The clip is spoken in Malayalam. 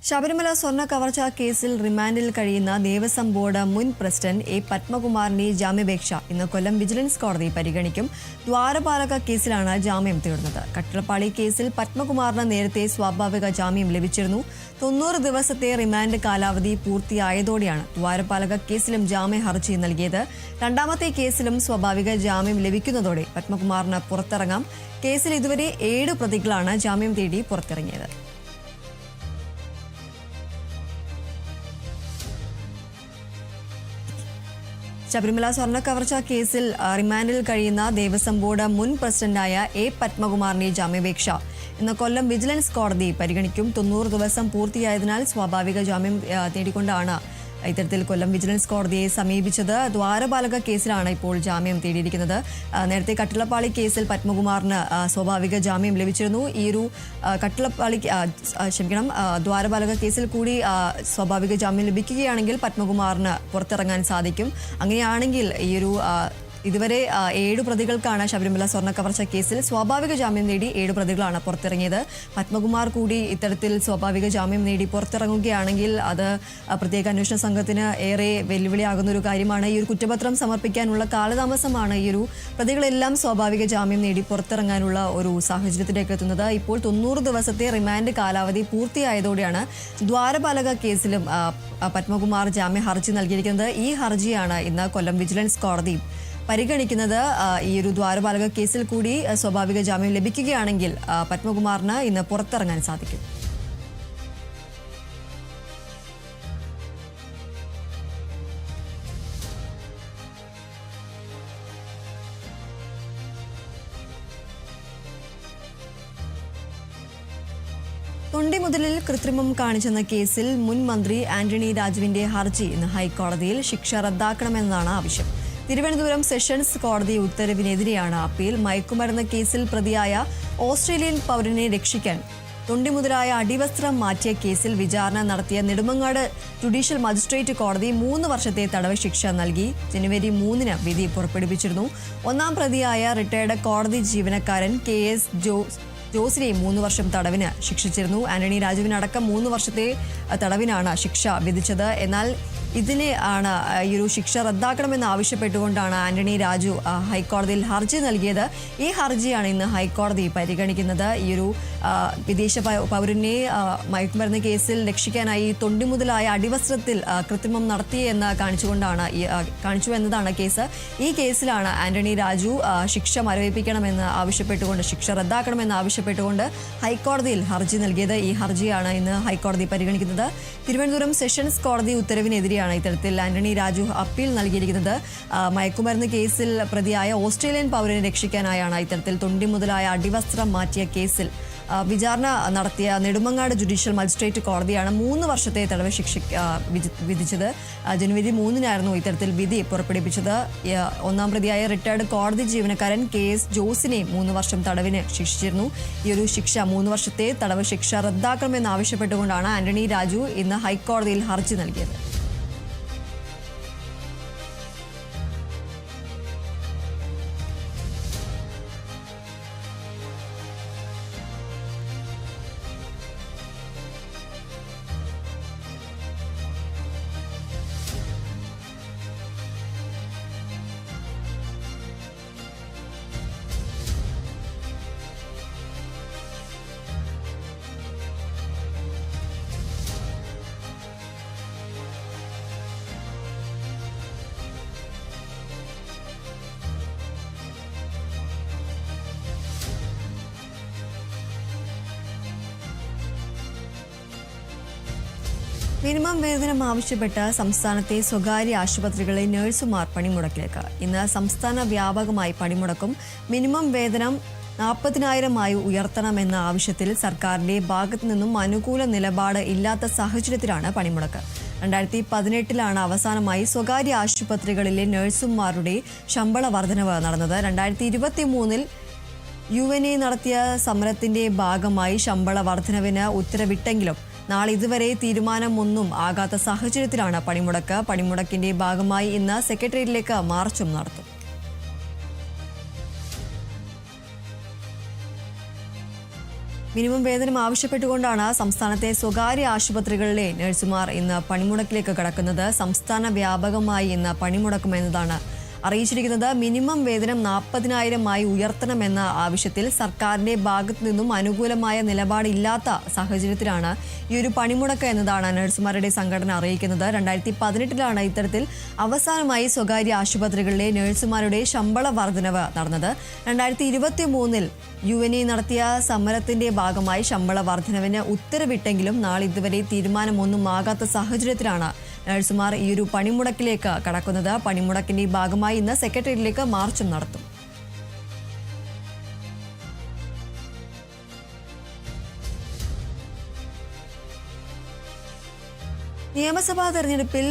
ശബരിമല സ്വർണ്ണ കവർച്ച കേസിൽ റിമാൻഡിൽ കഴിയുന്ന ദേവസ്വം ബോർഡ് മുൻ പ്രസിഡന്റ് എ പത്മകുമാറിന്റെ ജാമ്യാപേക്ഷ ഇന്ന് കൊല്ലം വിജിലൻസ് കോടതി പരിഗണിക്കും. ദ്വാരപാലക കേസിലാണ് ജാമ്യം തേടുന്നത്. കട്ടിളപ്പാളി കേസിൽ പത്മകുമാറിന് നേരത്തെ സ്വാഭാവിക ജാമ്യം ലഭിച്ചിരുന്നു. 90 ദിവസത്തെ റിമാൻഡ് കാലാവധി പൂർത്തിയായതോടെയാണ് ദ്വാരപാലക കേസിലും ജാമ്യ ഹർജി നൽകിയത്. രണ്ടാമത്തെ കേസിലും സ്വാഭാവിക ജാമ്യം ലഭിക്കുന്നതോടെ പത്മകുമാറിന് പുറത്തിറങ്ങാം. കേസിൽ ഇതുവരെ 7 പ്രതികളാണ് ജാമ്യം തേടി പുറത്തിറങ്ങിയത്. ശബരിമല സ്വർണ്ണ കവർച്ച കേസിൽ റിമാൻഡിൽ കഴിയുന്ന ദേവസ്വം ബോർഡ് മുൻ പ്രസിഡന്റായ എ പത്മകുമാറിന്റെ ജാമ്യാപേക്ഷ ഇന്ന് കൊല്ലം വിജിലൻസ് കോടതി പരിഗണിക്കും. 90 ദിവസം പൂർത്തിയായതിനാൽ സ്വാഭാവിക ജാമ്യം നേടിക്കൊണ്ടാണ് ഇത്തരത്തിൽ കൊല്ലം വിജിലൻസ് കോടതിയെ സമീപിച്ചത്. ദ്വാരപാലക കേസിലാണ് ഇപ്പോൾ ജാമ്യം തേടിയിരിക്കുന്നത്. നേരത്തെ കട്ടിളപ്പാളി കേസിൽ പത്മകുമാറിന് സ്വാഭാവിക ജാമ്യം ലഭിച്ചിരുന്നു. ഈ ഒരു ദ്വാരപാലക കേസിൽ കൂടി സ്വാഭാവിക ജാമ്യം ലഭിക്കുകയാണെങ്കിൽ പത്മകുമാറിന് പുറത്തിറങ്ങാൻ സാധിക്കും. അങ്ങനെയാണെങ്കിൽ ഈ ഒരു ഇതുവരെ 7 പ്രതികൾക്കാണ് ശബരിമല സ്വർണ്ണ കവർച്ച കേസിൽ സ്വാഭാവിക ജാമ്യം നേടി 7 പ്രതികളാണ് പുറത്തിറങ്ങിയത്. പത്മകുമാർ കൂടി ഇത്തരത്തിൽ സ്വാഭാവിക ജാമ്യം നേടി പുറത്തിറങ്ങുകയാണെങ്കിൽ അത് പ്രത്യേക അന്വേഷണ സംഘത്തിന് ഏറെ വെല്ലുവിളിയാകുന്ന ഒരു കാര്യമാണ്. ഈ ഒരു കുറ്റപത്രം സമർപ്പിക്കാനുള്ള കാലതാമസമാണ് ഈ ഒരു പ്രതികളെല്ലാം സ്വാഭാവിക ജാമ്യം നേടി പുറത്തിറങ്ങാനുള്ള ഒരു സാഹചര്യത്തിലേക്ക് എത്തുന്നത്. ഇപ്പോൾ 90 ദിവസത്തെ റിമാൻഡ് കാലാവധി പൂർത്തിയായതോടെയാണ് ദ്വാരപാലക കേസിലും പത്മകുമാർ ജാമ്യ ഹർജി നൽകിയിരിക്കുന്നത്. ഈ ഹർജിയാണ് ഇന്ന് കൊല്ലം വിജിലൻസ് കോടതി പരിഗണിക്കുന്നത്. ഈ ഒരു ദ്വാരപാലക കേസിൽ കൂടി സ്വാഭാവിക ജാമ്യം ലഭിക്കുകയാണെങ്കിൽ പത്മകുമാറിന് ഇന്ന് പുറത്തിറങ്ങാൻ സാധിക്കും. തൊണ്ടിമുതലിൽ കൃത്രിമം കാണിച്ചെന്ന കേസിൽ മുൻ മന്ത്രി ആന്റണി രാജുവിന്റെ ഹർജി ഇന്ന് ഹൈക്കോടതിയിൽ. ശിക്ഷ റദ്ദാക്കണമെന്നാണ് ആവശ്യം. തിരുവനന്തപുരം സെഷൻസ് കോടതി ഉത്തരവിനെതിരെയാണ് അപ്പീൽ. മയക്കുമരുന്ന് കേസിൽ പ്രതിയായ ഓസ്ട്രേലിയൻ പൗരനെ രക്ഷിക്കാൻ തൊണ്ടിമുതലായ അടിവസ്ത്രം മാറ്റിയ കേസിൽ വിചാരണ നടത്തിയ നെടുമങ്ങാട് ജുഡീഷ്യൽ മജിസ്ട്രേറ്റ് കോടതി 3 വർഷത്തെ തടവ് ശിക്ഷ നൽകി. ജനുവരി 3-ന് വിധി പുറപ്പെടുവിച്ചിരുന്നു. ഒന്നാം പ്രതിയായ റിട്ടയർഡ് കോടതി ജീവനക്കാരൻ KS ജോസിനെ 3 വർഷം തടവിന് ശിക്ഷിച്ചിരുന്നു. ആന്റണി രാജുവിനടക്കം 3 വർഷത്തെ തടവിനാണ് ശിക്ഷ വിധിച്ചത്. എന്നാൽ ഇതിനെ ആണ് ഈ ഒരു ശിക്ഷ റദ്ദാക്കണമെന്ന് ആവശ്യപ്പെട്ടുകൊണ്ടാണ് ആന്റണി രാജു ഹൈക്കോടതിയിൽ ഹർജി നൽകിയത്. ഈ ഹർജിയാണ് ഇന്ന് ഹൈക്കോടതി പരിഗണിക്കുന്നത്. ഈ ഒരു വിദേശ പൗരനെ മയക്കുമരുന്ന് കേസിൽ രക്ഷിക്കാനായി തൊണ്ടിമുതലായ അടിവസ്ത്രത്തിൽ കൃത്രിമം നടത്തിയെന്ന് കാണിച്ചു എന്നതാണ് കേസ്. ഈ കേസിലാണ് ആന്റണി രാജു ശിക്ഷ മരവിപ്പിക്കണമെന്ന് ആവശ്യപ്പെട്ടുകൊണ്ട് ശിക്ഷ റദ്ദാക്കണമെന്ന് ആവശ്യപ്പെട്ടുകൊണ്ട് ഹൈക്കോടതിയിൽ ഹർജി നൽകിയത്. ഈ ഹർജിയാണ് ഇന്ന് ഹൈക്കോടതി പരിഗണിക്കുന്നത്. തിരുവനന്തപുരം സെഷൻസ് കോടതി ഉത്തരവിനെതിരെയാണ് ഇത്തരത്തിൽ ആന്റണി രാജു അപ്പീൽ നൽകിയിരിക്കുന്നത്. മയക്കുമരുന്ന് കേസിൽ പ്രതിയായ ഓസ്ട്രേലിയൻ പൗരനെ രക്ഷിക്കാനായാണ് ഇത്തരത്തിൽ തൊണ്ടിമുതലായ അടിവസ്ത്രം മാറ്റിയ കേസിൽ വിചാരണ നടത്തിയ നെടുമങ്ങാട് ജുഡീഷ്യൽ മജിസ്ട്രേറ്റ് കോടതിയാണ് 3 വർഷത്തെ തടവ് ശിക്ഷ വിധിച്ചത്. ജനുവരി 3-നായിരുന്നു ഇത്തരത്തിൽ വിധി പുറപ്പെടുവിച്ചത്. ഒന്നാം പ്രതിയായ റിട്ടയർഡ് കോടതി ജീവനക്കാരൻ KS ജോസിനെ 3 വർഷം തടവിന് ശിക്ഷിച്ചിരുന്നു. ഈ ഒരു ശിക്ഷ 3 വർഷത്തെ തടവ് ശിക്ഷ റദ്ദാക്കണമെന്ന് ആവശ്യപ്പെട്ടുകൊണ്ടാണ് ആന്റണി രാജു ഇന്ന് ഹൈക്കോടതിയിൽ ഹർജി നൽകിയത്. മിനിമം വേതനം ആവശ്യപ്പെട്ട് സംസ്ഥാനത്തെ സ്വകാര്യ ആശുപത്രികളിലെ നഴ്സുമാർ പണിമുടക്കിലേക്ക്. ഇന്ന് സംസ്ഥാന വ്യാപകമായി പണിമുടക്കും. മിനിമം വേതനം 40,000 ഉയർത്തണമെന്ന ആവശ്യത്തിൽ സർക്കാരിന്റെ ഭാഗത്തു നിന്നും അനുകൂല നിലപാട് ഇല്ലാത്ത സാഹചര്യത്തിലാണ് പണിമുടക്ക്. 2018-ലാണ് അവസാനമായി സ്വകാര്യ ആശുപത്രികളിലെ നഴ്സുമാരുടെ ശമ്പള വർധനവ് നടന്നത്. 2023-ൽ UNA നടത്തിയ സമരത്തിന്റെ ഭാഗമായി ശമ്പള വർധനവിന് ഉത്തരവിട്ടെങ്കിലും നാളെ ഇതുവരെ തീരുമാനമൊന്നും ആകാത്ത സാഹചര്യത്തിലാണ് പണിമുടക്ക്. പണിമുടക്കിന്റെ ഭാഗമായി ഇന്ന് സെക്രട്ടേറിയറ്റിലേക്ക് മാർച്ചും നടത്തും. മിനിമം വേതനം ആവശ്യപ്പെട്ടുകൊണ്ടാണ് സംസ്ഥാനത്തെ സ്വകാര്യ ആശുപത്രികളിലെ നഴ്സുമാർ ഇന്ന് പണിമുടക്കിലേക്ക് കടക്കുന്നത്. സംസ്ഥാന വ്യാപകമായി ഇന്ന് പണിമുടക്കുമെന്നതാണ് അറിയിച്ചിരിക്കുന്നത്. മിനിമം വേതനം 40,000 ഉയർത്തണമെന്ന ആവശ്യത്തിൽ സർക്കാരിന്റെ ഭാഗത്തു നിന്നും അനുകൂലമായ നിലപാടില്ലാത്ത സാഹചര്യത്തിലാണ് ഈ ഒരു പണിമുടക്ക് എന്നതാണ് നഴ്സുമാരുടെ സംഘടന അറിയിക്കുന്നത്. 2018 ഇത്തരത്തിൽ അവസാനമായി സ്വകാര്യ ആശുപത്രികളിലെ നഴ്സുമാരുടെ ശമ്പള വർധനവ് നടന്നത്. 2023 UNE നടത്തിയ സമരത്തിന്റെ ഭാഗമായി ശമ്പള വർധനവിന് ഉത്തരവിട്ടെങ്കിലും നാളിതുവരെ തീരുമാനമൊന്നും ആകാത്ത സാഹചര്യത്തിലാണ് നഴ്സുമാർ ഈ ഒരു പണിമുടക്കിലേക്ക് കടക്കുന്നത്. പണിമുടക്കിന്റെ ഭാഗമായി ഇന്ന് സെക്രട്ടേറിയറ്റിലേക്ക് മാർച്ചും നടത്തും. നിയമസഭാ തെരഞ്ഞെടുപ്പിൽ